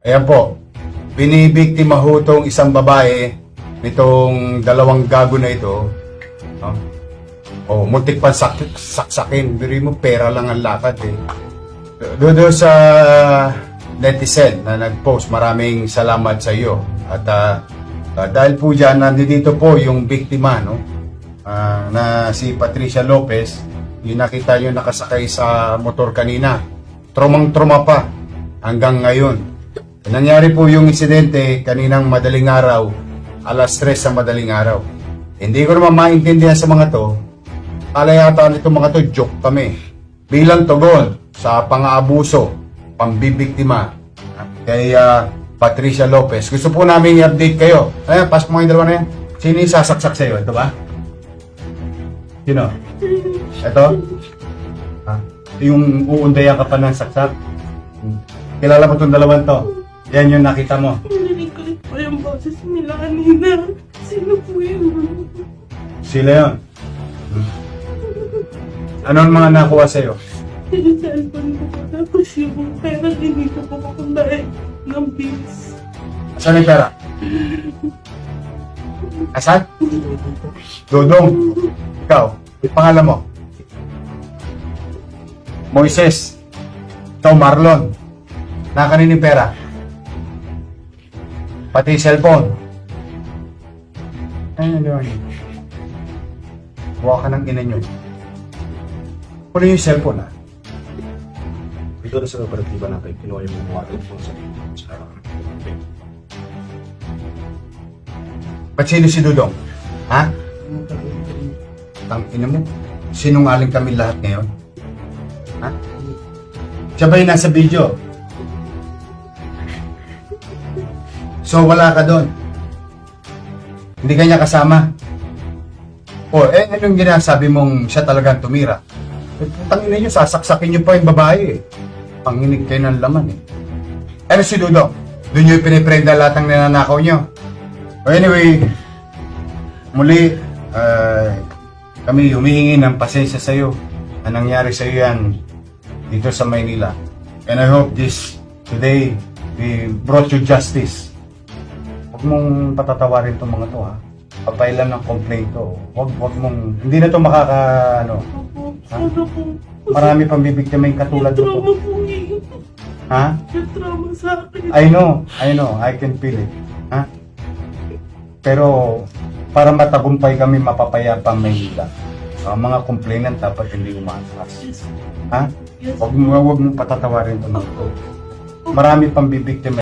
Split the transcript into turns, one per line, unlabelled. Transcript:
Ayan po, binibiktima ho itong isang babae nitong dalawang gago na ito. No? O, muntik pa saksakin. Biri mo, pera lang ang lakad eh. Doon sa netizen na nag-post, maraming salamat sa iyo. At dahil po dyan, nandito po yung biktima, no? Na si Patricia Lopez, yung nakita nyo nakasakay sa motor kanina. Trumang-truma pa hanggang ngayon. Nangyari po yung insidente kaninang madaling araw, alas 3 sa madaling araw. Hindi ko naman maintindihan sa mga to. Kala yata nito mga to, joke kami. Bilang tugon sa pang-aabuso, pambibiktima kay Patricia Lopez. Gusto po namin i-update kayo. Ayan, pasok mo yung dalawa na yan. Sino yung sasaksak sa'yo? Ito ba? Sino? Ito? Yung uundayan ka pa ng saksak? Kilala mo itong dalawang to? Yan yung nakita mo.
Narinig ko yung boses nila kanina. Sino po yun?
Sila yun. Ano ang mga nakuha sa'yo?
Yung cellphone ko po. Tapos yung pera dinito ko ako dahil ng bills.
Asan yung pera? Asan? Dodong. Ikaw, yung pangalan mo? Moises. Ikaw, Marlon. Nakanin yung pera? Pati yung cellphone. Ano yun? Huwag ka ng ina nyo. Kunin yung cellphone, ha?
Ito na sa operatiba natin, kinuha yung mga water po sa
Ba't sino si Dudong? Ha? Tangina mo. Sinungaling kami lahat ngayon. Ha? Siya ba yung nasa video? So wala ka doon. Hindi ka niya kasama. O, anong ginasabi mong siya talagang tumira? Putang ina nyo, sasaksakin nyo pa yung babae eh. Panginig kayo ng laman eh. Ano si Dudong? Doon nyo piniprenda lahat ng ninanakaw nyo. Anyway, muli, kami humihingi ng pasensya sa iyo. Ang nangyari sa iyo yan dito sa Maynila. And I hope today, we brought you justice. Huwag mong patatawarin itong mga to, ha. Papailan ng complaint to. Huwag mong, hindi na to
Sana po.
marami pang bibiktima yung katulad mo to.
Trauma po eh.
Ha?
Yung trauma sa akin.
I know, I can feel it. Ha? Pero para matagumpay kami mapapayapang Maynila, ang mga complainant dapat hindi umaatras.
Yes.
Ha?
Yes.
Huwag mo patatawarin ito ng to. Marami pang bibiktima.